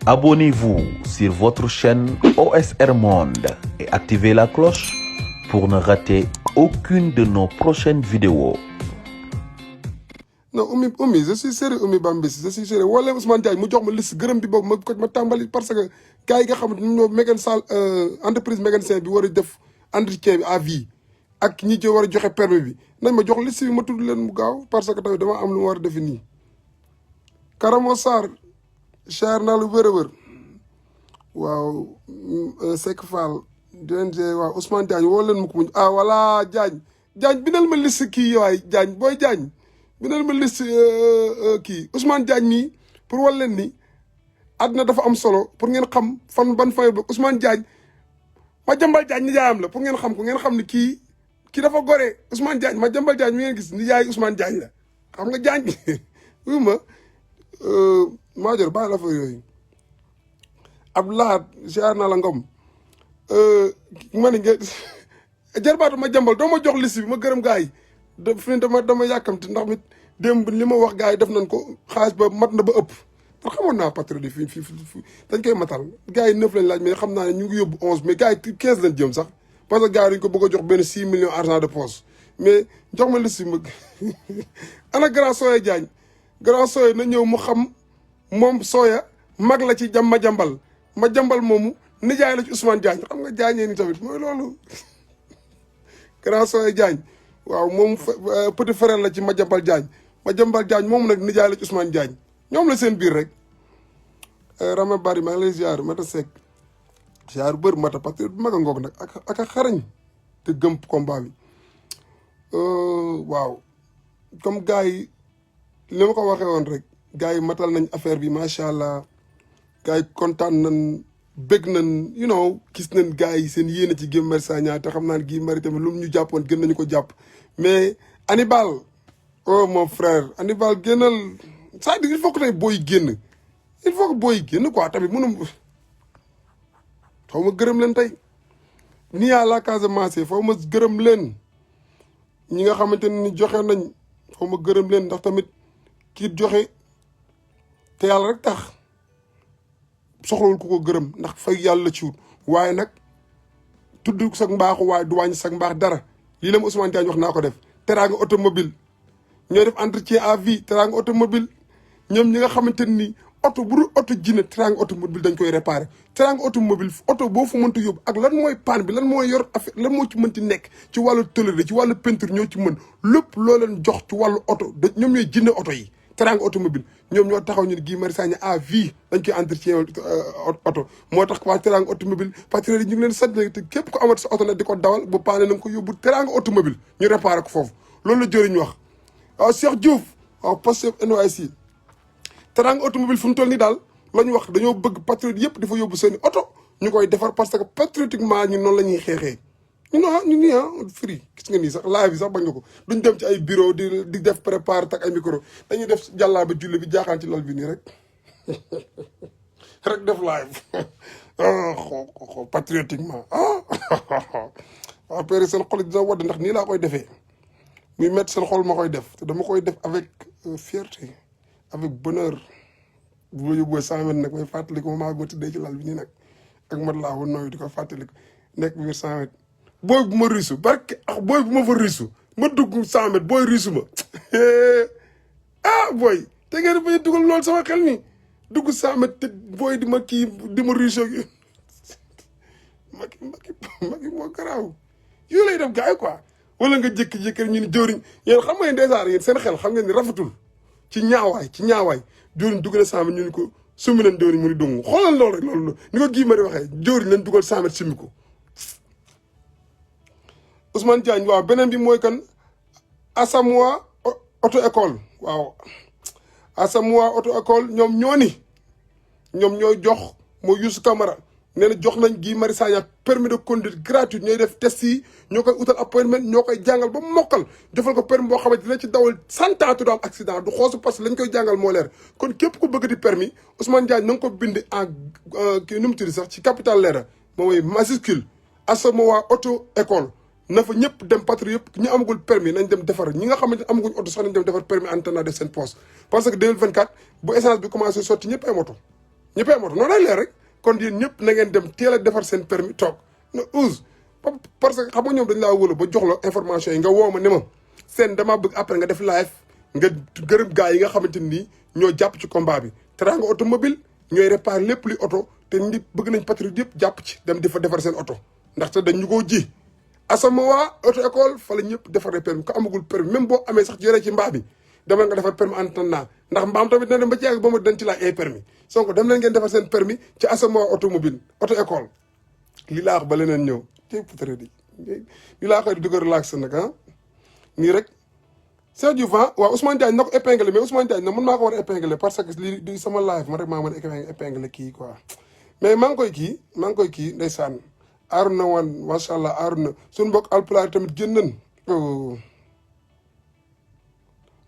Abonnez-vous sur votre chaîne OSR Monde et activez la cloche pour ne rater aucune de nos prochaines vidéos. non Oumy je suis sérieux Oumy Bambis je suis sérieux wala Ousmane Diagne mu jox ma liste gërëm bi boobu ma tàmbali parce que gars yi nga xam ne ñoo mécanicien entreprise mécanicien bi war a def entretien bi à vie ak ñi ci war a joxe permis bi nañ ma jox liste bi ma tudd leen mu gaaw parce que tamit dama am lu ma war a defi nii Karamo Sarr cher naa lu wér a wér waaw Seck Fall DNG waaw Ousmane Diagne woo leen ma ko muñ voilà Diagne bindal ma liste kii waay Diagne booy Diagne bindal ma liste kii Ousmane Diagne mii pour wal leen ni àdduna dafa am solo pour ngeen xam ban fay ba Ousmane Diagne Madiambal Diagne nijaayam la pour ngeen xam ko ngeen xam ni kii dafa gore Ousmane Diagne Madiambal Diagne mi ngeen gis nijaay Ousmane Diagne la xam nga Diagne bi ma Madior bàyyi la fa yooyu Abdoulaye ziar naa la Ngom ma ni nga jarbaatu Madiambal doo ma jox liste bi ma gërëm gars yi fi dama yàkkamti ndax mit démb li ma wax gars yi def nañ ko xaalis ba mat na ba ëpp parce que xamoon naa patriote yi fii dañ koy matal gars yi 9 lañ laaj mais xam naa ne ñu ngi yóbbu 11 mais gars yi 15 lañ jëm sax parce que gars yi dañ ko bëgg a jox benn 6 millions argent de poche mais jox ma liste bi ma ana grand Soya Diagne grand Soya na ñëw mu xam moom Soya mag la ci Madiambal moomu nijaay la ci Ousmane Diagne xam nga Diagne ni tamit mooy loolu grand Soya Diagne waaw moom petit frère la ci Madiambal Diagne moom nag nijaay la ci Ousmane Diagne ñoom la seen biir rek Rama Bari maa ngi lay ziar Mata Seck ziar bër Mata parce que mag a ngoog nag ak a xarañ te gëm combat bi waaw comme gars yi li ma ko waxee woon rek gars yi matal nañ affaire bi macha allah gars yi kontaan nañ bëgg nañ gis nañ gars yi seen yéene ci Guy Marius Sagna te xam naa ne Guy Marius tamit lu mu ñu jàppoon gën nañu ko jàpp mais Hannibal oh mon frère Hannibal génnal c'est-à-dire il faut que tey booy génn il faut que booy génn quoi tamit mënum faw ma gërëm leen tey ni à la Casamance faw ma gërëm leen ñi nga xamante ne ni joxe nañ faw ma gërëm leen ndax tamit kii joxe te yàlla rek tax soxlawul ku ko gërëm ndax fay yàlla ci wut waaye nag tudd sag mbaaxu waaye du wàññi sag mbaax dara lii la ma Ousmane Diagne wax naa ko def teraanga automobile ñooy def entretien à vie teraanga automobile ñoom ñi nga xamante ni oto bu dul oto jinne teraanga automobile dañ koy réparé teraanga automobile oto boo fa mënta yóbbu ak lan mooy panne bi lan mooy yor affaire lan moo ci mënti nekk ci wàllu tôlerie ci wàllu peinture ñoo ci mën lépp loo leen jox ci wàllu oto ñoom ñooy jinne oto yi teraanga automobile ñoom ñoo taxaw ñu ne Guy Marius Sagna à vie dañ koy entretien oto moo tax waa teraanga automobile patriote yi ñu ngi leen sant te képp ko amati sa oto nag di ko dawal bu paane na nga ko yóbbu teraanga automobile ñu réparé ko foofu loolu la jëriñ wax waaw Cheikh Diouf waaw Pastef NYC teraanga automobile fu mu toll nii daal la ñu wax dañoo bëgg patriote yëpp dafa yóbbu seeni oto ñu koy defar parce que patriotiquement ñun noonu la ñuy xeexee ñu nii firi gis nga nii sax live bi sax bañ nga ko duñ dem ci ay bureau di def préparé tak ay micro dañuy def jàllaa ba julli bi jaaxaan ci lal bi nii rek rek def live patriotiquement waaw père seen xol dina wadd ndax nii laa koy defee muy métti seen xol ma koy def te dama koy def avec fierté avec bonheur bu ma yóbboo 100 mètres nag may fàttaliku ma maa tëddee ci lal bi nii nag ak mat laa woon nooyu di ko fàttaliku nekk biir 100 mètres booy bu ma riisu barke booy bu ma fa riisu ma dugg 100 mètres booy riisu ma booy te ngeen bañ a dugal loolu sama xel mi dugg 100 mètres te booy di ma kii di ma riisoo gi maki moo garaaw yooyu lay def gars yi quoi wala nga jékki-jékki ñu ni jëwriñ yéen xam nga ndeysaan yéen seen xel xam ngeen ni rafetul ci ñaawaay jëwriñ dugg na 100 mètres ñu ni ko summi leen jëwriñ mu ni dung xoolal loolu rek loolu ni ko Guy Marius waxee jëwriñ leen dugal 100 mètres summi ko Ousmane Diagne waaw beneen bi mooy kan Asamoah auto école waaw Asamoah auto école ñoom ñooy jox mooy Youssou Camara nee na jox nañ Guy Marius Sagna permis de conduire gratuit ñooy def test yi ñoo koy utal appointment ñoo koy jàngal ba mokkal defal ko permis boo xamante dina ci dawal 100 ans du am accident du xoosu parce que lañ koy jàngal moo leer kon képp ku bëgg di permis Ousmane Diagne na nga ko bind en kii nu mu tudd sax ci capital letter moom mooy majuscule Asamoah auto école na fa ñëpp dem patrie yëpp ñi amagul permis nañ dem defar ñi nga xamante ne amaguñ oto sax nañ dem defar permis en attendant def seen poste parce que 2024 bu essence bi commencé sotti ñëpp ay moto ñëppay am oto noonu lay leer rek kon yéen ñëpp na ngeen dem teel a defar seen permis toog na use parce que xam nga ñoom dañ laa wóolu ba jox la information yi nga woo ma ne ma seen damaa bëgg après nga def live nga gërëm gars yi nga xamante ni ñoo jàpp ci combat bi Teranga automobile ñooy réparé lépp luy oto te nit bëgg nañ patriote yëpp jàpp ci dem di fa defar seen oto ndaxte dañ ñu koo ji Asamawa auto école fa la ñëpp defaree permis ko amagul permis même boo amee sax jëree ci mbaa bi demal nga defar permis en attendant ndax mbaam tamit na dem ba ci yàgg ba ma dañ ci laaj ay permis donc dem leen ngeen defar seen permis ci Asamawa automobile auto école li laa wax ba leneen ñëw te patriote yi li laa koy di ko relax nag ah nii rek Cheikh Diouf waaw Ousmane Diagne na ko épinglé mais Ousmane Diagne nag mën maa ko war a épinglé parce que lii di sama live man rek maa mën a épinglé kii quoi mais maa ngi koy kii ndeysaan Aruna wan macha allah Aruna suñu mbokk alpulaar tamit génn nañ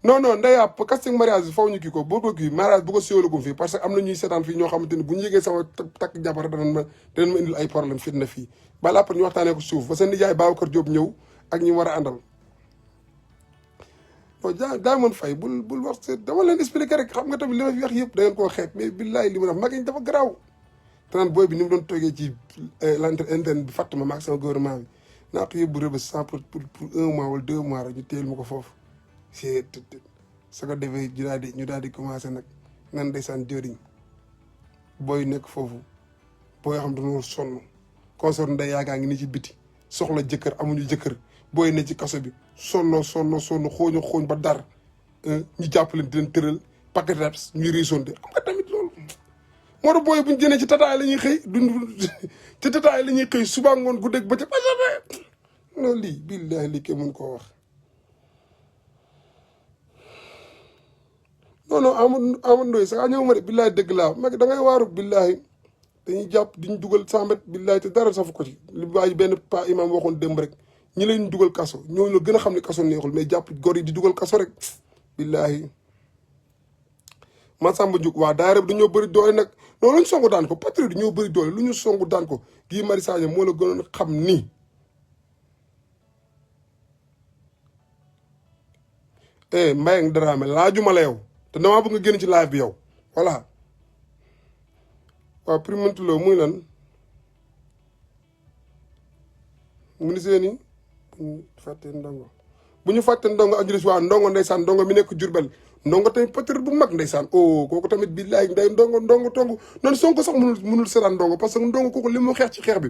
non ndeyaa casting mariage bi faw ñu kii ko boo ko kii mariage bu ko siwalagum fii parce que am na ñuy seetaan fii ñoo xamante ni bu ñu yëgee sama takk jabar danañ ma indil ay problème fitna fii balaa après ñu waxtaanee ko suuf ba seen nijaay Babacar Diop ñëw ak ñi war a àndal daa mën fay bul wax dama leen expliquer rek xam nga tamit li ma fi wax yëpp da ngeen koo xeeb mais billaay li ma def mag yi dafa garaaw te naan booy bi ni mu doon toogee ci internet bi fàtt ma maag sama gouvernement bi naa ko yóbbu rëbës sans pour 1 mois wala 2 mois rek ñu téyel ma ko foofu c'est sa ko defee ñu daal di commencé nag nan ndeysaan jëriñ booy nekk foofu booy xam dañoo sonn concert nday yaagaa ngi ni ci biti soxla jëkkër amuñu jëkkër booy ne ci kaso bi sonn xooñ ba dar ñu jàppaleen di leen tëral paquet raps ñuy riisonte xam nga tamit loolu moo tax booy buñ jënee ci tataay la ñuy xëy ci tataay la ñuy xëy suba ngoon guddeeg ba ca pasate loolu lii billahi lii kenn mën koo wax non Amadou Ndoye sax ñëw ma de billahi dëgg laa mag da ngay waaru billahi dañuy jàpp diñu dugal 100 mètres billahi te dara safu ko ci li bàyyi benn pa imam waxoon démb rek ñi leen dugal kaso ñooñu la gën a xam ne kaso neexul mais jàpp gor yi di dugal kaso rek billahi Massamba Diouf waa daara bi dañoo bëri doole nag noonu luñ songu daan ko patriote ñoo bëri doole lu ñu songu daan ko Guy Marius Sagna moo la gënoon xam ni Mbayang Dramé laajuma la yow te damaa bëgg nga génn ci live bi yow voilà waaw primentuloo muy lan mu ni seeni bu ñu fàtte ndongo ak julis waa ndongo ndeysaan ndongo mi nekk Jurbel ndongo tamit patriote bu mag ndeysaan kooku tamit billaay nday ndongo tongu noonu Sonko sax mënul seetaan ndongo parce que ndongo kooku li mu xeex ci xeex bi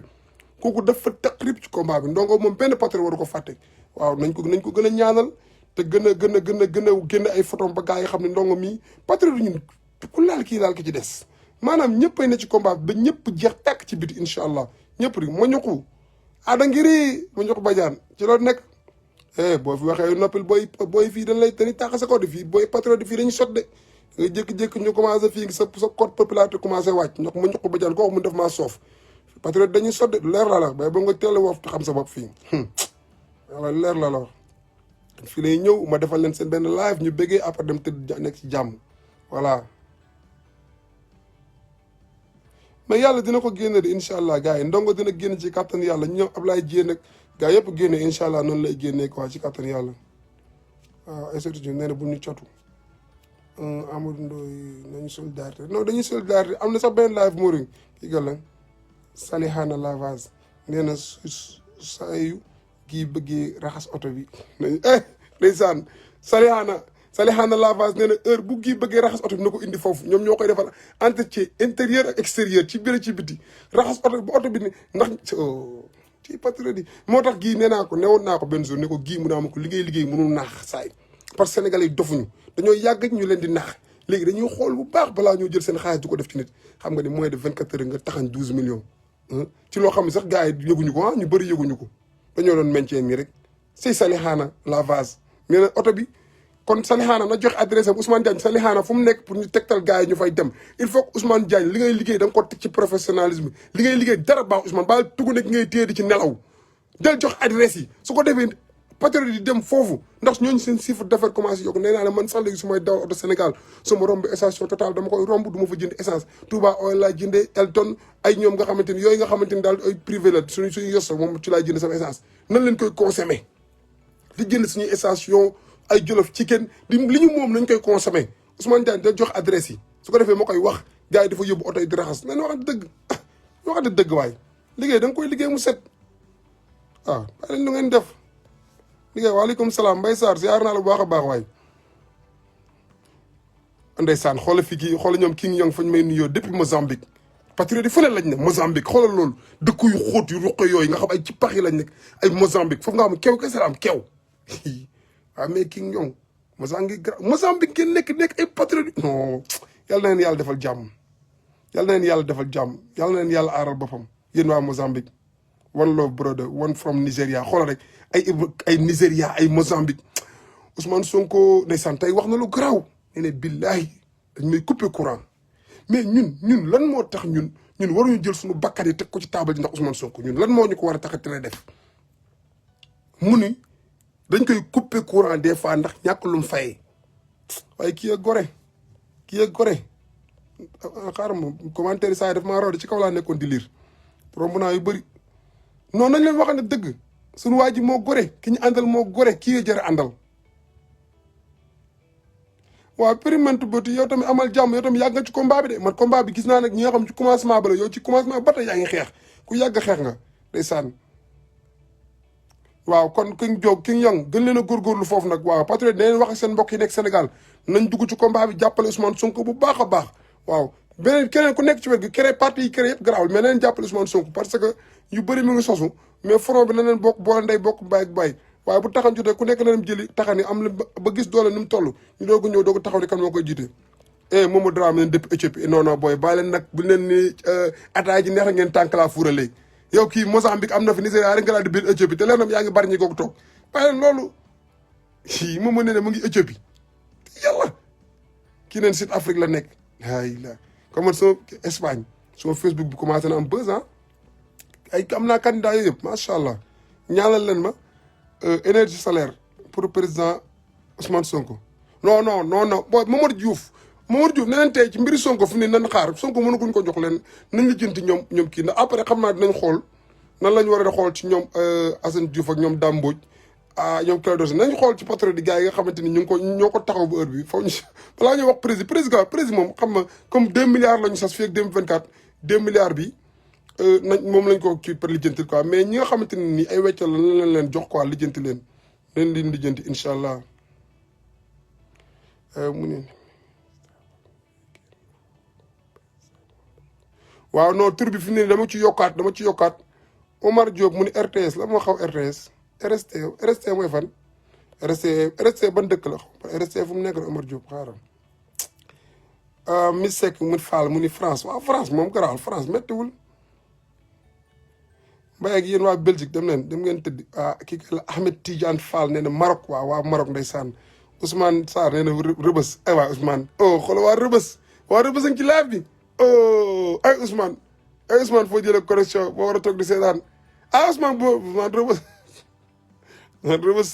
kooku dafa taqrib ci combat bi ndongo moom benn patriote waru ko fàtte waaw nañ ko gën a ñaanal te gën a génn ay photo ba gars yi xam ne ndongo mii patriote ñun ku laal kii laal ki ci des maanaam ñëppay ne ci combat bi ba ñëpp jeex tàkk ci biti incha allah ñëpp di ma ñuqu ada ngiri ma ñuqu bajaan ci loolu nekk boo fi waxee noppil booy fii dañuy tàq sa code fii booy patriote fii dañuy sot de nga jékki-jékki ñu commencé fii sa code popularité commencé wàcc ñox ma ñuqu bajaan ko wax mu def maa soof patriote dañuy sot de leer la bay ba nga teel a woof te xam sa bopp fii wala leer la wax fii lay ñëw ma defal leen seen benn live ñu bëggee après dem tëdd nekk ci jàmm voilà mais yàlla dina ko génne de incha allah gars yi ndongo dina génn ci kàttan yàlla ñoom Ablaye Dieng nag gars yëpp génne incha allah noonu lay génnee quoi ci kàttan yàlla waaw ay certitude nee na bu ñu cotu Amadou Ndoye nañu solidarité non dañuy solidarité am na sax benn live moring kii gàlla Salihana Lavage nee na saa yu kii bëggee raxas oto bi nañ ndeysaan Salihana Lavage nee na heure bu kii bëggee raxas oto bi na ko indi foofu ñoom ñoo koy defal entretien intérieur ak extérieur ci biir ci biti raxas oto bi ba oto bi ni ndax ci patriote yi moo tax gii nee naa ko newoon naa ko benn jour ne ko gii mu naa ma ko liggéey mënul naax saay parce que sénégalais yi dofuñu dañoo yàgg ñu leen di naax léegi dañuy xool bu baax balaa ñoo jël seen xaalis du ko def ci nit xam nga ni moins de 24 heures nga taxañ 12 millions ci loo xam ne sax gars yi yëguñu ko ñu bëri yëguñu ko dañoo doon maintien nii rek c'est Salihana Lavage nee na oto bi kon Salihana na joxe adresse am Ousmane Diagne Salihana fu mu nekk pour ñu tegtal gars yi ñu fay dem il faut que Ousmane Diagne li ngay liggéey da nga ko teg ci professionnalisme li ngay liggéey dara baax Ousmane ba tugg nekk ngay téye di ci nelaw del jox adresse yi su ko defee patriote yi dem foofu ndax ñooñu seen chiffre d'affaires commencé yokku nee naa la man sax léegi su may dawal oto Sénégal su ma romb station Total dama koy romb du ma fa jënd essence Touba oil laa jëndee Elton ay ñoom nga xamante ni yooyu nga xamante ni daal ay privé la suñu yos moom ci laay jënd sama essence nan leen koy consommer di jënd suñuy station ay Jolof Chicken li ñu moom nañ koy consommer Ousmane Diagne da jox adresse yi su ko defee moo koy wax gars yi dafa yóbbu oto yi di raxas nañ waxante dëgg waxante dëgg waay liggéey da nga koy liggéey mu set waaw bàyyi leen lu ngeen def liggéey waaleykum salaam Mbaye Sarr ziar naa la bu baax a baax waay ndeysaan xoola fi kii xoola ñoom King Young fañ may nuyoo depuis Mozambique patriote yi fële lañ ne Mozambique xoolal loolu dëkk yu xóot yu ruqe yooyu nga xam ay ci pax yi lañ nekk ay Mozambique foofu nga xam kew kese la am kew waaw mais King Young Mozambique ngeen nekk ay patriote non yàlla na leen yàlla defal jàmm yàlla na leen yàlla defal jàmm yàlla na leen yàlla aaral boppam yéen waa Mozambique one love brother one from Nigeria xoolal rek ay Nigeria ay Mozambique Ousmane Sonko ndeysaan tey wax na lu garaaw nee ne billahi dañ may couper courant mais ñun lan moo tax ñun waruñu jël suñu bakkan yi teg ko ci taabal ji ndax Ousmane Sonko ñun lan moo ñu ko war a tax a tere def mu ni dañ koy couper courant des fois ndax ñàkk lu mu fayee waaye kii a gore xaaral ma commentaire saa yi daf maa raw de ci kaw laa nekkoon di lire romb naa yu bëri non nañ leen waxante dëgg suñu waa ji moo gore ki ñu àndal moo gore kii a jar àndal waaw périmètre boti yow tamit amal jàmm yow tamit yàgg nga ci combat bi de man combat bi gis naa nag ñi nga xam ci commencement ba la yow ci commencement ba tey yaa ngi xeex ku yàgg xeex nga ndeysaan waaw kon King Young gën leen a góorgóorlu foofu nag waaw patriote daleen wax ak seen mbokk yi nekk Sénégal nañ dugg ci combat bi jàppale Ousmane Sonko bu baax a baax waaw beneen keneen ku nekk ci wet gi créé parti yi créé yëpp garaawul mais na leen jàppale Ousmane Sonko parce que yu bëri mi ngi sosu mais front bi na leen bokk boole ndey bokk baay ak baay waaye bu taxan jotee ku nekk na dem jëli taxani am la ba gis doole ni mu toll ñu doogu ñëw doogu taxaw ni kan moo koy jiite Momo Dramé leen depuis Éthiopie non non booy bàyyi leen nag bu leen ni ataay ji neex ngeen tànk laa fuura léegi yow kii Mozambique am na fi Nigéria rek nga laa di biir Éthiopie te leenam yaa ngi bari ñi googu toog bàyyi leen loolu Momo nee ne mu ngi Éthiopie yàlla kii neen Sud Afrique la nekk ay la comme man sama Espagne sama Facebook bi commencé na am buzz ay am naa candidat yooyu yëpp macha allah ñaanal leen ma énergie salaire pour président Ousmane Sonko non booy Mamadou Diouf ne leen tey ci mbiri Sonko fu ne nan xaar Sonko mënaguñ ko jox leen nañ la jënti ñoom kii ndax après xam naa dinañ xool nan lañ war a xool ci ñoom Assane Diouf ak ñoom Dame Mbodj ñoom Clédor nañ xool ci patriote gars yi nga xamante ni ñoo ko taxaw bu heure bi foofu ñu balaa ñuy wax président moom xam nga comme 2 milliards la ñu sas fii ak 2024 2 milliards bi moom lañ ko kii par lijjanti quoi mais ñi nga xamante ne nii ay weccal la leen jox quoi lijjanti leen lijjanti incha allah mu ne waaw non tur bi fi mu ne dama ci yokkaat Omar Diop mu ni RTS la moo xaw RTS RST mooy fan RST ban dëkk la xaw RST fu mu nekk la Omar Diop xaaral Miss Seck mu Fall mu ni France waaw France moom garaawal France méttiwul Mbaye ak yéen waa Belgique dem ngeen tëdd kii la Ahmed Tidiane Fall nee na Maroc waa Maroc ndeysaan Ousmane Sarr nee na Rëbës ay waa Ousmane xoolal waa Rëbës a ngi ci live bi ay Ousmane foo jëlee connexion boo war a toog di seetaan Ousmane Rëbës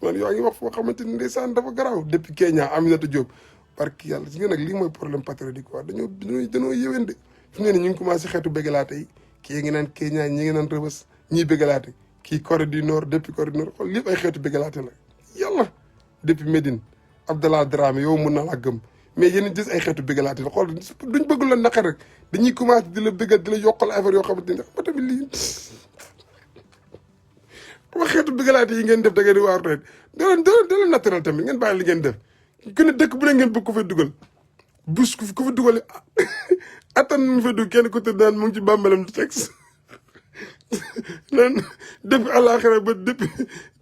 Ousmane yaa ngi wax foo xamante ni ndeysaan dafa garaaw depuis Kenya Aminata Diop parce que yàlla si nga nag lii mooy problème patriotique quoi dañoo yéwén de fi mu ne ñu ngi commencé xeetu bégalaate yi kii ngi naan Kenya ñi ngi naan Rëbës ñii bégalaate kii Corée du Nord depuis Corée du Nord xool lépp ay xeetu bégalaate la yàlla depuis Médine Abdallah Dramé yow mën naa laa gëm mais yéen gis ay xeetu bégalaate la xool duñ bëgg la naqar rek dañuy commencé di la bégal di la yokkal affaire yoo xamante ni ba tamit lii wax xeetu bégalaate yi ngeen def da ngeen di waar rek da leen naturel tamit ngeen bàyyi li ngeen def gën a dëkk bu ne ngeen bëgg ko fa dugal bus ku fa dugal attan mu fa dugg kenn ku tëdd daan mu ngi ci bàmmeelam di texte naan depuis àllaaxira ba depuis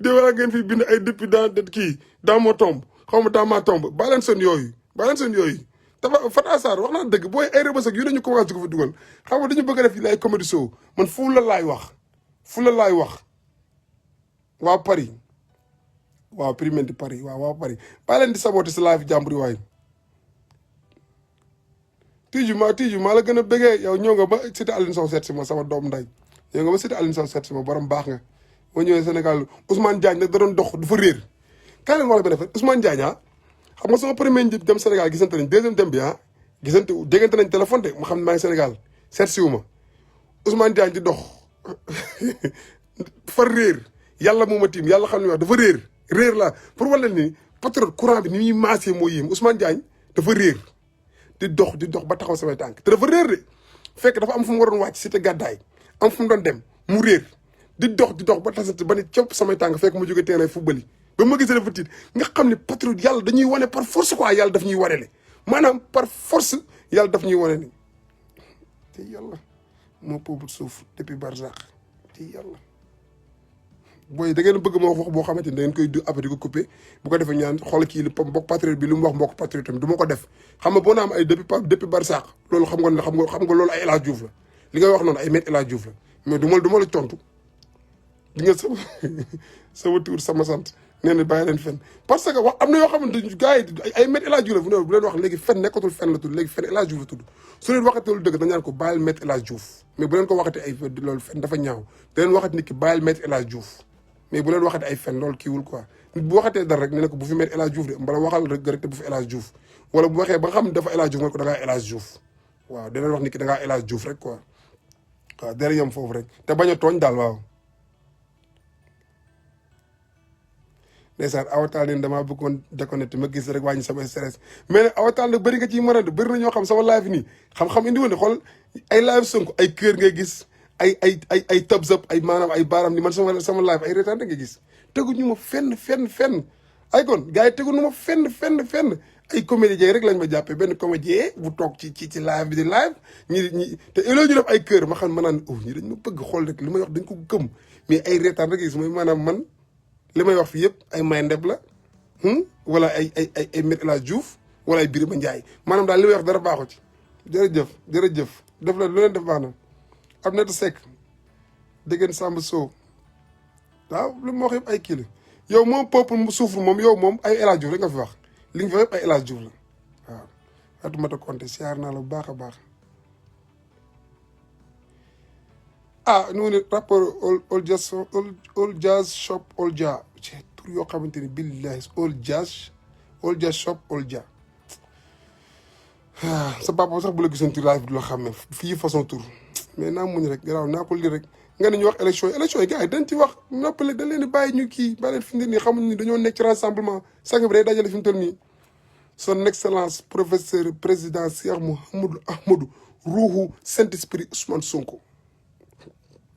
de wala ngeen fi bind ay depuis dans ma tombe xaw ma dans ma tombe baa leen seen yooyu dafa Fata Sarr wax naa dëgg booy ay Rëbës ak yu dañu commencé ko fa dugal xam nga dañu bëgg a def yi ay comédie show man fu la laay wax waa Paris waaw primaire de Paris waaw Paris baa leen di saboté si live jàmbur yi waay Tiju maa la gën a bëggee yow ñëw nga ba cité Aline Sow seet si ma sama doom nday ñëw nga ba cité Aline Sow seet si ma borom baax nga boo ñëwee Sénégal Ousmane Diagne nag da doon dox dafa réer kaay leen wax la benn affaire Ousmane Diagne xam nga sama premier njëb dem Sénégal gisante nañ deuxième dem bi déggante nañ téléphone de ma xam ne maa ngi Sénégal seet si wu ma Ousmane Diagne di dox far réer yàlla moo ma tiim yàlla xam ne wax dafa réer la pour wala ni patriote courant bi ni muy maasee moo yéem Ousmane Diagne dafa réer di dox ba taxaw samay tànk te dafa réer de fekk dafa am fu mu waroon wàcc cité gàddaay am fu mu doon dem mu réer di dox ba tasante ba ni copp samay tànk fekk mu jóge terrain football yi ba ma gisee dafa tiit nga xam ne patriote yàlla dañuy wane par force quoi yàlla daf ñuy wane le maanaam par force yàlla daf ñuy wane ni te yàlla moo pauvre suuf depuis barzaq te yàlla booy da ngeen bëgg ma wax boo xamante ni da ngeen koy du après di ko coupé bu ko defee ñaan xool kii li mbokk patriote bi lu mu wax mbokk patriote tamit du ma ko def xam nga boo naa am ay depuis barzaq loolu xam nga loolu ay El Hadj Diouf la li ngay wax noonu ay maître El Hadj Diouf la mais du ma la tontu di nga sama tur sama sant nee na bàyyi leen fen parce que wax am na yoo xamante ni gars yi ay maître El Hadj Diouf la bu leen wax léegi fen nekkatul fen la tudd léegi fen El Hadj Diouf la tudd su leen waxatee lu dëgg dañ naan ko bàyyil maître El Hadj Diouf mais bu leen ko waxatee ay loolu fen dafa ñaaw da leen waxat nit ki bàyyil maître El Hadj Diouf mais bu leen waxatee ay fen loolu kiiwul quoi nit bu waxatee dara rek ne ko bu fi maître El Hadj Diouf de mbala waxal rek te bu fi El Hadj Diouf wala bu waxee ba nga xam ne dafa El Hadj Diouf nga ko da ngaa El Hadj Diouf waaw da leen wax nit ki da ngaa El Hadj Diouf rek quoi waaw dara yem foofu rek te bañ a tooñ daal waaw ndeysaan awataal leen damaa bëggoon déconnecté ma gis rek wàññi sama stress mais nag awataal nag bëri nga ciy mën a bëri na ñoo xam sama live nii xam-xam indi woon ne xool ay live Sonko ay kër ngay gis ay tabs up ay maanaam ay baaram ni man sama live ay retaan ngay gis teguñu ma fenn ay kon gars yi teguñu ma fenn ay comédien rek lañ ma jàppee benn comédien bu toog ci live bi di live ñi te ëllëg ñu def ay kër ma xam ma naan oh ñi dañ ma bëgg xool rek li may wax dañ ko gëm mais ay retaan rek gis mooy maanaam man li may wax fii yëpp ay may ndeb la wala ay Me El Hadji Diouf wala ay Birima Ndiaye maanaam daal li may wax dara baaxu ci jërëjëf def la lu leen def baax na am na te sekk dégg Samba Sow waaw lu ma wax yëpp ay kii la yow moom peuple mu souffre moom yow moom ay El Hadji Diouf rek nga fi wax li nga fi wax yëpp ay El Hadji Diouf la waaw Fatoumata Konté siyaar naa la bu baax a baax ah ñu ne rapport all jazz shop all ja ci tur yoo xamante ni billahi all jazz shop all ja sa papa sax bu la gisoon tur du la xàmme fii façon tur mais naa muñ rek garaaw naa ko lii rek nga ne ñu wax élection yi gars yi dañ ci wax noppale dañ leen di bàyyi ñu kii bàyyi leen fi mu ne nii xamuñ ni dañoo nekk ci rassemblement sang bi day dajale fi mu toll nii son excellence professeur président Cheikh Mouhamadou Ahmadou ruuxu Saint-Esprit Ousmane Sonko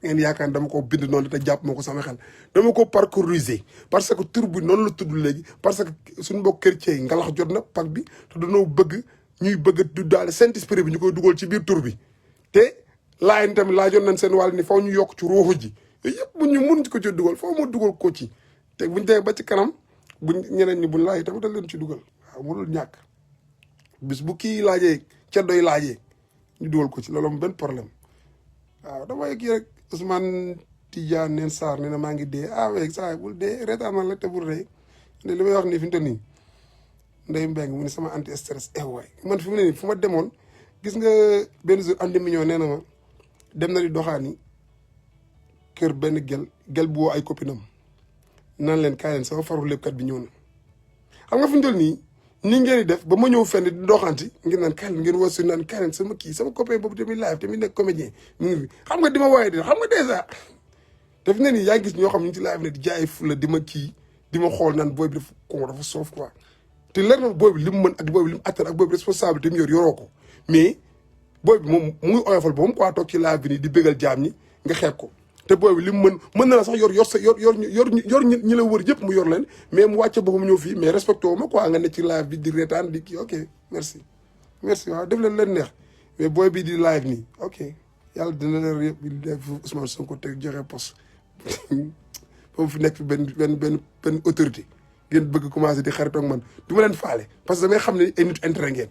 ngeen yaakaar dama ko bind noonu te jàpp moo ko sama xel dama ko parcouriser parce que tur bi noonu la tudd léegi parce que suñu mbokk chrétien yi ngalax jot na pak bi te dañoo bëgg ñuy bëgg du daal Saint-Esprit bi ñu koy dugal ci biir tur bi te laay tamit laajoon nañ seen wàll ni faw ñu yokk ci ruuxu ji yooyu yëpp bu ñu mun ko ci dugal foo ma dugal ko ci te buñ demee ba ci kanam buñ ñeneen ñi buñ laaj tamit da leen ci dugal waaw mënul ñàkk bis bu kii laajee ceddoy laajee ñu dugal ko ci loolu am benn problème waaw damay kii rek Ousmane Tidiane neen Sarr nee na maa ngi dee weeg saa bul dee reetaanal la te bul rey ne li may wax nii fi mu toll nii Ndeye Mbengue mu ne sama anti stress waay man fi mu ne nii fu ma demoon gis nga benn jour andi million nee na ma dem na di doxaani kër benn gel bu woo ay copinam naan leen kaay leen sama faru léppkat bi ñëw na xam nga fi mu toll nii ni ngeen di def ba ma ñëw fenn di doxanti ngeen naan kaay leen ngeen woo si naan kaay leen sama kii sama copain boobu tamit live tamit nekk comédien mu ngi fi xam nga di ma waaye de xam nga dèjà te fi ne nii yaa ngi gis ñoo xam ne ñu ci live ne di jaay fu la di ma kii di ma xool naan booy bi dafa soof quoi te leer na booy bi li mu mën ak booy bi li mu attan ak booy bi responsabilité mu yoroo ko mais booy bi moom mu ngi oyofal ba mu quoi toog ci live bi nii di bégal jaam ñi nga xeeb ko te booy bi li mu mën na la sax yor ñi la wër yëpp mu yor leen mais mu wàcce boppam ñëw fii mais respecté wu ma quoi nga ne ci live bi di reetaan di kii ok merci waaw def leen neex mais booy bi di live nii ok yàlla dina leen yëpp di def Ousmane Sonko teg joxe poste foofu fi nekk fi benn autorité ngeen bëgg commencé di xarit ak man du ma leen faale parce que damay xam ne ay nit intérêt ngeen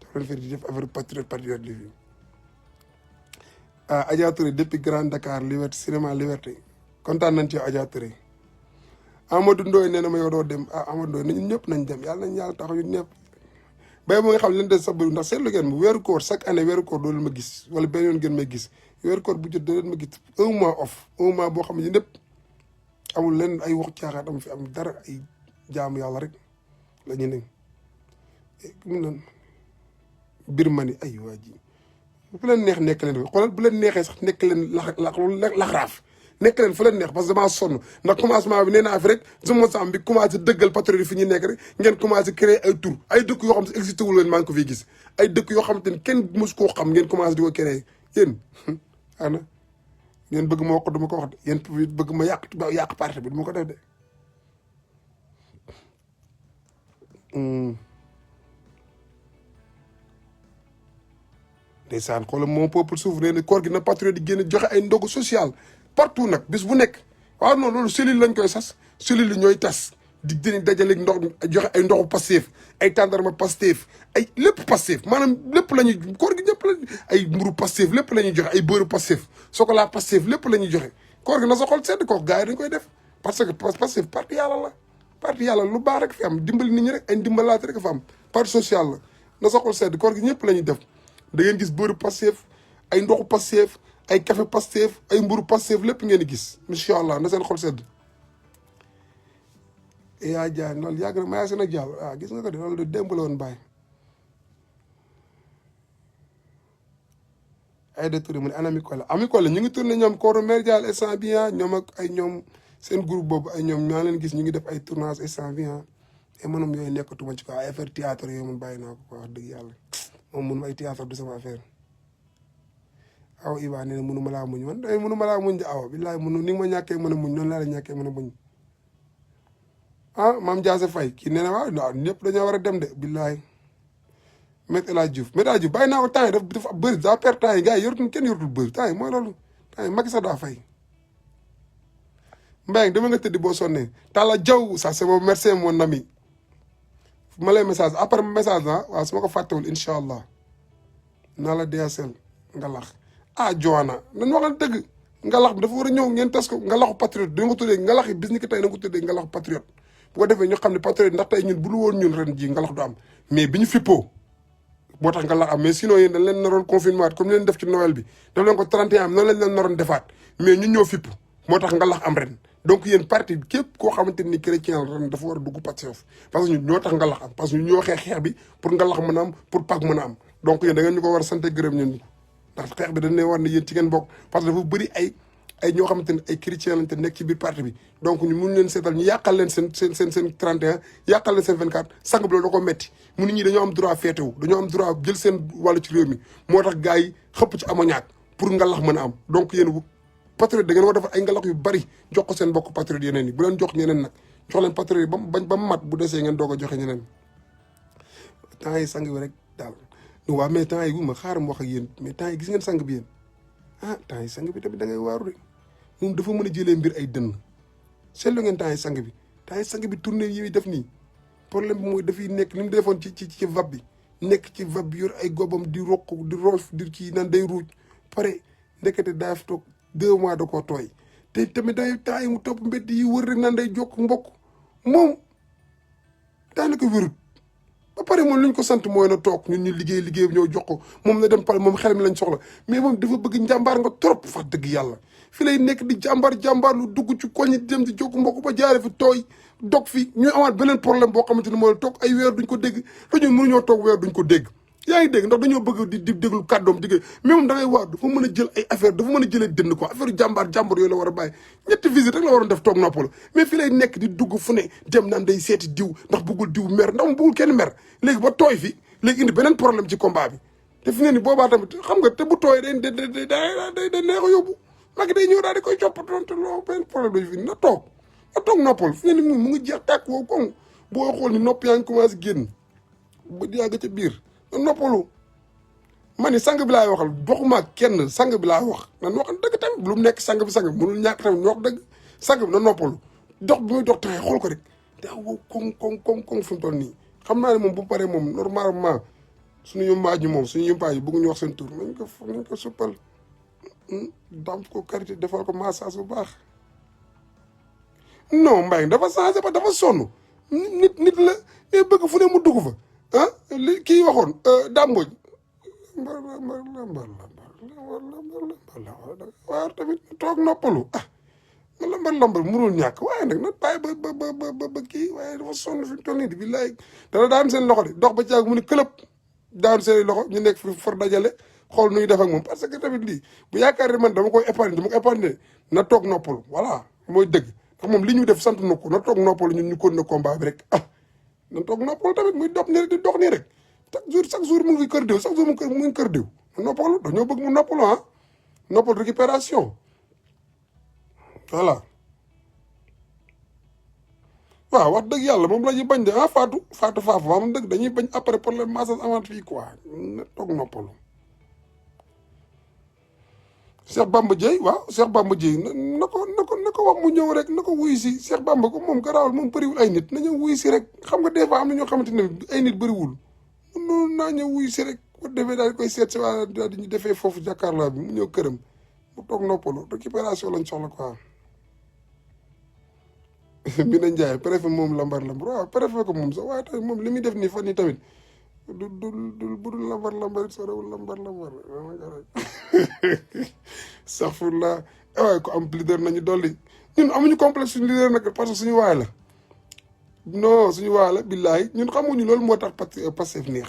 daf leen fi di def affaire patriote li fi Adja Touré depuis Grand Dakar Liberté cinéma Liberté kontaan nañ ci yow Adja Touré Amadou Ndoye nee na ma yow doo dem Amadou Ndoye ñun ñëpp nañ dem yàlla nañ yàlla taxaw ñun ñëpp bay moo nga xam leen des sax bëri ndax seetlu ngeen ma weeru koor chaque année weeru koor doo leen ma gis wala benn yoon ngeen may gis weeru koor bu jot doo leen ma gis un mois off un mois boo xam ne ñëpp amul leen ay wax caaxaat am fi am dara ay jaamu yàlla rek la ñu ne mu nan Birmanie ay waa ji bu leen neex nekk leen xoolal bu leen neexee sax nekk leen laxraaf nekk leen fa leen neex parce que damaa sonn ndax commencement bi nee naa fi rek sama sam bi commencé dëggal patriote fi ñu nekk rek ngeen commencé créer ay tur ay dëkk yoo xam ne existé wul leen maa ngi ko fiy gis ay dëkk yoo xamante ni kenn mos koo xam ngeen commencé di ko créer yéen ana ngeen bëgg ma wax ko du ma ko wax de yéen bëgg ma yàq parti bi du ma ko def de ndeysaan xoolal mon peuple souffre nee na koor gi na patriote di génn joxe ay ndogu social partout nag bis bu nekk waaw non loolu cellule lañ koy sas cellule yi ñooy tas di dinañ dajale ndox joxe ay ndoxu Pastef ay tàndarma Pastef ay lépp Pastef maanaam lépp la ñuy koor gi ñëpp la ay mburu Pastef lépp la ñuy joxe ay beurre Pastef chocolat Pastef lépp la ñuy joxe koor gi na sa xol sedd ko gars yi dañ koy def parce que Pastef parti yàlla la parti yàlla lu baax rek fi am dimbali nit ñi rek ay dimbalaat rek fa am parti social la na sa xol sedd koor gi ñëpp la ñuy def da ngeen gis beurre Pastef ay ndoxu Pastef ay café Pastef ay mburu Pastef lépp ngeen di gis incha allah na seen xol sedd yaa jaay loolu yàgg na maa seen ak jàll ah gis nga ko de loolu de démb la woon bàyyi ay de touré mu ne ana Ami Collé ñu ngi tourné ñoom kooru mère Dial instant bi ñoom ak ay ñoom seen groupe boobu ay ñoom ñaa leen gis ñu ngi def ay tournage instant bi et manam yooyu nekkatuma ci ko ay affaire théâtre yooyu mun bàyyi naa ko wax dëgg yàlla moom mënuma ay théâtre du sama affaire aw Iba nee na mënuma laa muñ man day mënuma laa muñ de awa billaay mënu ni nga ma ñàkkee mën a muñ noonu laa la ñàkkee mën a muñ ah maam Diase Faye kii nee na waaw ñëpp dañoo war a dem de billaay Maître El Hadji Diouf Maître El Hadji Diouf bàyyi naa ko temps yi dafa bëri daa perte temps yi gars yi yorutul kenn yorutul bëri temps yi mooy loolu temps yi Macky Sall daa fay Mbaye dama nga tëddi boo sonnee Talla Diaw ça c'est mon merci mon ami ma lay message après message ah waaw su ma ko fàttewul incha allah naa la DSL ngalax ah Joana nañ waxal dëgg ngalax bi dafa war a ñëw ngeen tas ko ngalaxu patriote dañ ko tuddee ngalax yi bis ni ki tey na ko tuddee ngalaxu patriote bu ko defee ñu xam ne patriote ndax tey ñun bu lu woon ñun ren ji ngalax du am mais bi ñu fippoo moo tax ngalax am mais sinon yéen dañ leen naroon confinement comme leen def ci Noël bi daf leen ko 31 am noonu lañ leen naroon defaat mais ñun ñoo fipp moo tax ngalax am ren donc yéen parti képp koo xamante ni chrétien ren dafa war a dugg Pastef parce que ñun ñoo tax ngalax am parce que ñun ñoo xeex bi pour ngalax mën a am pour Pâques mën a am donc yéen da ngeen ñu ko war a sant gërëm ñun ndax xeex bi dañ ne war ne yéen ci ngeen bokk parce que dafa bëri ay ñoo xamante ne ay chrétien lañ te nekk ci biir parti bi donc ñu mun leen seetal ñu yàqal leen seen 31 yàqal leen seen 24 sang bi loolu da ko metti mu nit ñi dañoo am droit féetewu dañoo am droit jël seen wàllu ci réew mi moo tax gars yi xëpp ci ammoniaque pour ngalax mën a am donc yéen patriote da ngeen war defar ay ngalax yu bari jox ko seen bokk patriote yeneen yi bu leen jox ñeneen nag jox leen patriote yi ba mu mat bu desee ngeen doog a joxe ñeneen temps yi sang bi rek daal waaw mais temps yi wu ma xaaral ma wax ak yéen mais temps yi gis ngeen sang bi yéen ah temps yi sang bi tamit da ngay waaru de moom dafa mën a jëlee mbir ay dënn seetlu ngeen temps yi sang bi tournée yi def nii problème bi mooy dafay nekk ni mu defoon ci vab bi nekk ci vab bi yor ay gobam di roq di roof di kii naan day ruuj pare ndekete daa fi toog 2 mois da koo tooy te tamit day temps yi mu topp mbedd yi wër rek naan day jokk mbokk moom daanaka wérut ba pare moom li ñu ko sant mooy na toog ñun ñu liggéey bi ñëw jox ko moom na dem pare moom xel mi lañ soxla mais moom dafa bëgg njàmbaar nga trop wax dëgg yàlla fi lay nekk di jàmbaar lu dugg ci koñ di dem di jokk mbokk ba jaare fi tooy dog fi ñu amaat beneen problème boo xamante ne mooy toog ay weer duñ ko dégg dañu mënuñoo toog weer duñ ko dégg yaa ngi dégg ndax dañoo bëgg di déglu kàddoom digg mais moom da ngay waar dafa mën a jël ay affaire dafa mën a jëlee dënn quoi affaire jàmbaar yooyu la war a bàyyi ñetti visite rek la waroon def toog noppalu mais fii lay nekk di dugg fu ne dem naan day seeti diw ndax bëggul diw mer ndax mu bëggul kenn mer léegi ba tooy fi léegi indi beneen problème ci combat bi te fi ne ni boobaa tamit xam nga te bu tooy day neex a yóbbu Macky day ñëw daal di koy coppatoon te loolu benn problème lañu fi na toog noppal fi ne ni mu ngi jeex tàkk woo koŋ boo xool ni nopp yaa ngi commencé génn ba yàgg ca biir na noppalu ma ni sang bi laay waxal doxuma kenn sang bi laay wax nan wax dëgg tamit lu mu nekk sang bi mënul ñàkk tamit ñu wax dëgg sang bi na noppalu dox bi muy dox taxee xool ko rek daa wow koŋ fi mu toll nii xam naa ne moom bu paree moom normalement suñu yumpaaj moom suñu yumpaaj yi bëgguñu wax seen tur nañ ko suppal dam ko karité defal ko massage bu baax non Mbaye dafa changé ba dafa sonn nit la mais bëgg fu ne mu dugg fa ah li kii waxoon dàmbooj waaw tamit toog noppalu ah ma lambar mënul ñàkk waaye nag nag bàyyi ba kii waaye dafa sonn fi mu toll nii di billaay dana daan seen loxo de dox ba caag mu ne këlëb daan seen loxo ñu nekk fi for dajale xool nu ñu def ak moom parce que tamit lii bu yaakaar ne man dama koy épargner na toog noppalu voilà mooy dëgg ndax moom li ñu def sant na ko na toog noppalu ñun ñu continuer combat bi rek na toog noppalu tamit muy dox nii rek di dox nii rek chaque jour mu ngi kër diw chaque jour mu ngi kër diw noppalu dañoo bëgg mu noppalu noppalu récupération voilà waaw wax dëgg yàlla moom la ñuy bañ de Fatou Faafa waaw moom dëgg dañuy bañ après problème massage avant fii quoi na toog noppalu Cheikh Bamba Dièye waaw Cheikh Bamba Dièye na ko wax mu ñëw rek na ko wuyu si Cheikh Bamba ko moom garaawul moom bëriwul ay nit na ñëw wuyu si rek xam nga des fois am na ñoo xamante ne ay nit bëriwul noonu naa ñëw wuyu si rek bu defee daal di koy seet si waa daal di ñu defee foofu jàkkaarloo bi mu ñëw këram mu toog noppalu récupération lañ soxla quoi. bi na Ndiaye préfet moom lambar waaw préfet ko moom sax waaye tamit moom li muy def nii fan nii tamit du budul lambar it sorewul lambar sax fur la waaye ko am leader nañu dolli ñun amuñu complexe suñu leader nag parce que suñu waay la non suñu waay la billahi ñun xamuñu loolu moo tax Pastef neex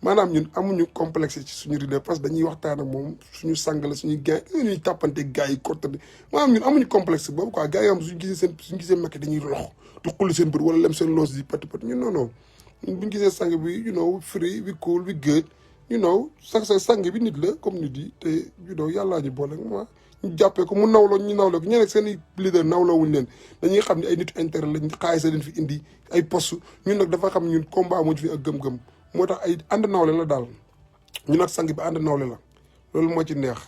maanaam ñun amuñu complexe ci suñu leader parce que dañuy waxtaan ak moom suñu sang la suñuy gars ñuy tàppante gars yi kottante maanaam ñun amuñu complexe boobu quoi gars yi am suñu gisee Macky dañuy lox du xulli seen bër wala lem seen loos di pati ñun non ñun buñu gisee sang bi you know free we cool we good you know sang bi nit la comme nit yi te you know yàllaa ñu boole ma ñu jàppee ko mu nawloo ñu nawloo ko ñeneen seen i leader nawloo wuñu leen dañuy xam ne ay nitu intérêt lañ xaalis leen fi indi ay poste ñun nag dafa xam ñun combat muñ fi ak gëm-gëm moo tax ay ànd nawle la daal ñu nag sang bi ànd nawle la loolu moo ci neex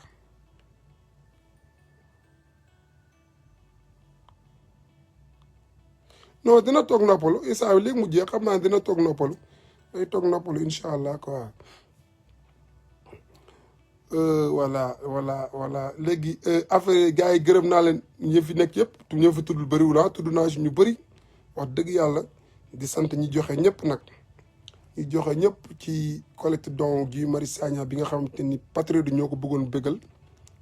non dina toog noppalu isaa léegi mu jeex xam naa dina toog noppalu day toog noppalu incha allah quoi voilà léegi affaire gars yi gërëm naa leen ñi fi nekk yëpp ñoo fi tuddul bëriwul tudd naa si ñu bëri wax dëgg yàlla di sant ñi joxe ñëpp nag ñu joxe ñëpp ci collecte don Guy Marius Sagna bi nga xamante ni patriote ñoo ko bëggoon bégal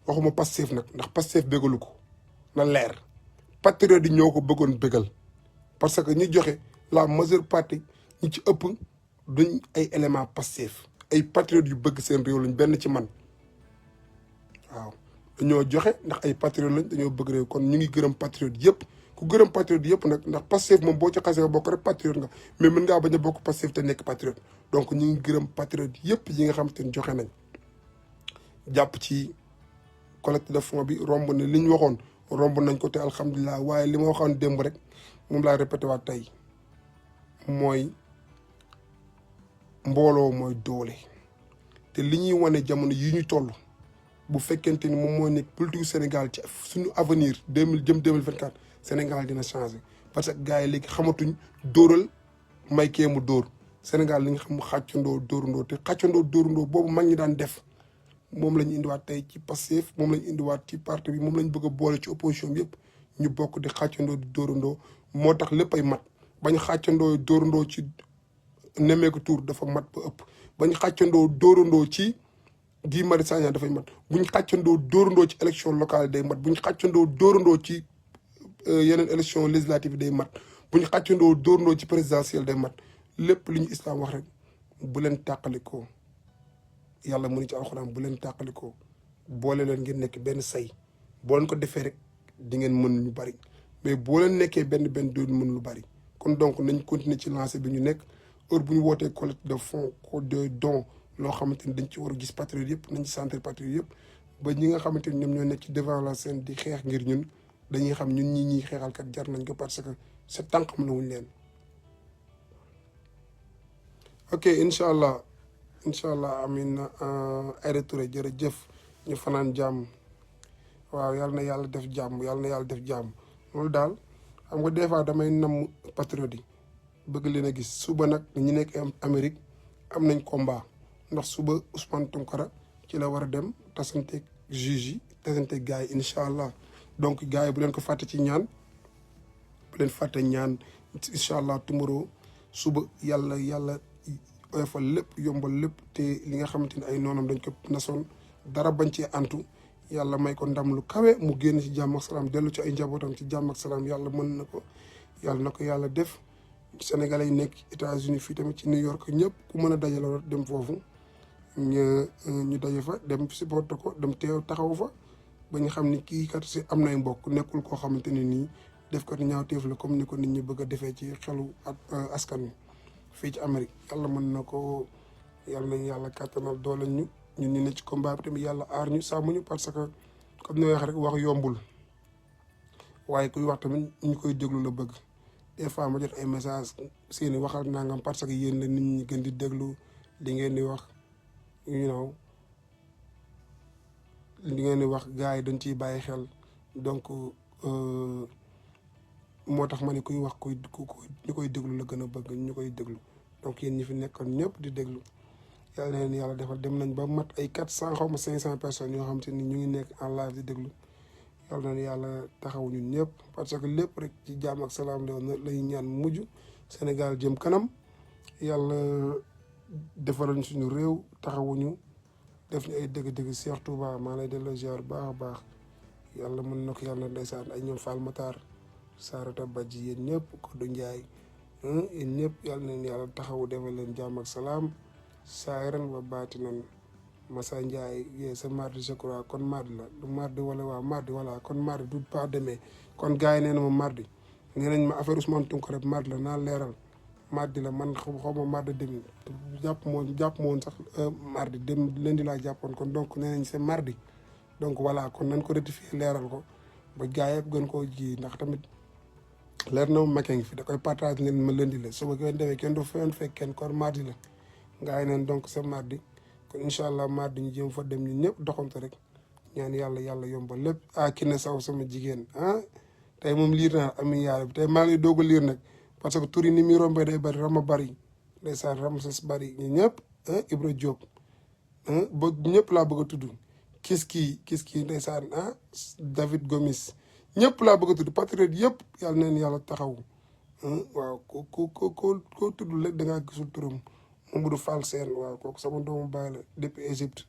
waxuma Pastef nag ndax Pastef bégalu ko na leer patriote yi ñoo ko bëggoon bégal parce que ñi joxe la majeure partie ñi ci ëpp duñ ay élément Pastef ay patriote yu bëgg seen réew lañ benn ci man waaw dañoo joxe ndax ay patriote lañ dañoo bëgg réew kon ñu ngi gërëm patriote yëpp ku gërëm patriote yëpp nag ndax Pastef moom boo ci xasee bokk rek patriote nga mais mën ngaa bañ a bokk Pastef te nekk patriote donc ñu ngi gërëm patriote yëpp yi nga xam te ne joxe nañ jàpp ci collecte de fonds bi romb na li ñu waxoon romb nañ ko te alhamdulilah waaye li ma waxoon démb rek moom laa répété waat tey mooy mbooloo mooy doole te li ñuy wane jamono yi ñu toll bu fekkente ni moom mooy nekk politique Sénégal ci suñu avenir 2024 Sénégal dina changé parce que gars yi léegi xamatuñ dóoral may kee mu dóor Sénégal li nga xam xàccandoo dóorandoo te xàccandoo dóorandoo boobu mag ñi daan def moom la ñu indiwaat tey ci Pastef moom la ñu indiwaat ci parti bi moom la ñu bëgg a boole ci opposition bi yëpp ñu bokk di xàccandoo di dóorandoo moo tax lépp ay mat bañ xàccandoo dóorandoo ci nemmeeku tour dafa mat ba ëpp bañ xàccandoo dóorandoo ci Guy Marius Sagna dafay mat buñ xàccandoo dóorandoo ci élection locale day mat buñ xàccandoo dóorandoo ci yeneen élection législative day mat buñ xàccandoo dóorandoo ci présidentielle day mat lépp li ñu islam wax rek bu leen tàqalikoo yàlla mu ni ci alxuraan bu leen tàqalikoo boole leen ngeen nekk benn say boo leen ko defee rek di ngeen mën lu bari mais boo leen nekkee benn doon mën lu bari kon donc nañ continuer ci lancé bi ñu nekk heure bu ñu wootee collecte de fonds de don loo xamante ni dañ ci war a gis patriote yëpp nañ ci centre patriote yëpp ba ñi nga xamante ni ñoom ñoo nekk ci devant la scène di xeex ngir ñun dañuy xam ñun ñuy xeexalkat jar nañ ko parce que c'est tànqam la wuñ leen ok incha allah amin Aïda Touré jërëjëf ñu fanaan jàmm waaw yàlla na yàlla def jàmm loolu daal xam nga des fois damay namm patriote yi bëgg leen a gis suba nag ñi nekk Amérique am nañ combat ndax suba Ousmane Tounkara ci la war a dem tasanteeg juge yi tasanteeg gars yi incha allah donc gars yi bu leen ko fàtte ci ñaan bu leen fàtte ñaan incha allah tomorrow suba yàlla oyofal lépp yombal lépp te li nga xamante ni ay noonam dañ ko nasoon dara bañ cee antu yàlla may ko ndam lu kawe mu génn ci jàmm ak salaam dellu ci ay njabootam ci jàmm ak salaam yàlla mën na ko yàlla na ko yàlla def Sénégalais yi nekk États-Unis fii tamit ci New York ñëpp ku mën a dajale dem foofu ñu daje fa dem supporter ko dem teew taxaw fa ba ñu xam ni kii kat si am nay mbokk nekkul koo xamante ne nii def ko ñaawteef la comme ni ko nit ñi bëgg a defee ci xelu askan wi fii ci Amérique. yàlla mën na ko yàlla nañ yàlla kàttanal doole ñu ne ci combat bi tamit yàlla aar ñu sàmm ñu parce que comme ni ma wax rek wax yombul waaye kuy wax tamit ñu koy déglu la bëgg. des fois ma jot ay message seeni waxal nangam parce que yéen la nit ñi gën di déglu li ngeen di wax li ngeen di wax gars yi dañ ciy bàyyi xel donc moo tax ma ne kuy wax ñu koy déglu la gën a bëgg ñu koy déglu donc yéen ñi fi nekkoon ñëpp di déglu yàlla na leen yàlla defal dem nañ ba mat ay 400 xaw ma 500 personnes yoo xam te ni ñu ngi nekk en live di déglu yàlla na yàlla taxaw ñun ñëpp parce que lépp rek ci jàmm ak salaam lay ñaan mujj Sénégal jëm kanam yàlla defaral suñu réew taxawuñu def ñu ay dëgg-dëgg Cheikh Touba maa lay delloo ziar baax a baax yàlla mën na ko yàlla na ndeysaan ay ñoom Fall Matar Sarata Badji yéen ñëpp Kodou Ndiaye yéen ñëpp yàlla na yàlla taxawu defal leen jàmm ak salaam saayiran wa baatinan Massa Ndiaye yee sa mardi je crois kon mardi la du mardi wala waa mardi voilà kon mardi du pas demee kon gars yi nee na ma mardi nee nañ ma affaire Ousmane Tounkara mardi la naa leeral mardi la man xaw ma mardi demi jàpp ma woon sax mardi dem lundi laa jàppoon kon donc nee nañ c'est mardi donc voilà kon nañ ko rectifier leeral ko ba gars yëpp gën koo ji ndax tamit leer na ma makkee ngi fi da koy partage leen ma lundi la suba kenn defee kenn du fen fekk kenn kon mardi la gars yi neen donc c'est mardi kon incha allah mardi ñu jëm fa dem ñu ñëpp doxante rek ñaan yàlla yombal lépp ki ne saw sama jigéen tey moom liir naa ami yaara bi tey maa ngi doog a liir nag parce que tur yi ni muy rombee day bëri rama bëri ndeysaan Ramses bëri ñu ñëpp Ibra Diop ba ñëpp laa bëgg a tudd kii ndeysaan David Gomis ñëpp laa bëgg a tudd patriote yëpp yàlla neen yàlla taxaw waaw ko tudd léegi da ngaa gisul turam Mamadou Fall Sène waaw kooku sama doomu baay la depuis Égypte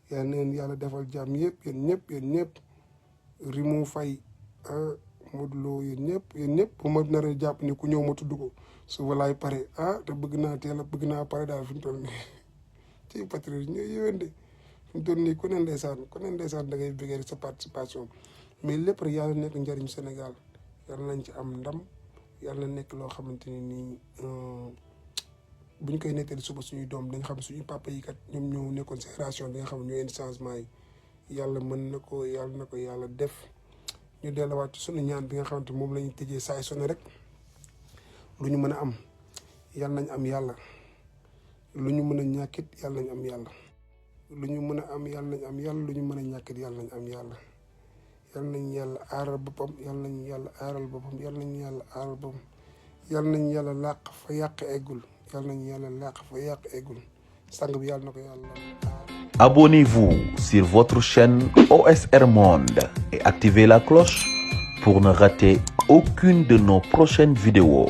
yàlla neen yàlla defal jàmm yëpp yéen ñëpp Rimou Faye Modou Lo yéen ñëpp bu ma nar a jàpp ni ku ñëw ma tudd ko su walaay pare te bëgg naa pare daal fi mu toll nii ci patriote ñooy yéwén de fi mu toll nii ku ne ndeysaan da ngay bëggee sa participation mais lépp rek yàlla nekk njëriñu Sénégal yàlla nañ ci am ndam yàlla nekk loo xamante ne nii bu ñu koy nettali suba suñuy doom dañ xam suñu papa yi kat ñoom ñoo nekkoon génération bi nga xam ne ñoo indi changement yi yàlla mën na ko yàlla def ñu delluwaat ci suñu ñaan bi nga xamante moom la ñuy tëjee saay sone rek lu ñu mën a am yàlla nañ am yàlla lu ñu mën a ñàkkit yàlla nañ am yàlla lu ñu mën a am yàlla nañ am yàlla lu ñu mën a ñàkkit yàlla nañ am yàlla yàlla nañ yàlla aaral boppam yàlla nañ yàlla aaral boppam yàlla nañ yàlla aaral boppam yàlla nañ yàlla làq fa yàq eggul yàlla nañ yàlla làq fa yàq eggul sang bi yàlla na ko yàlla Abonnez-vous sur votre chaîne OSR Monde et activez la cloche pour ne rater aucune de nos prochaines vidéos.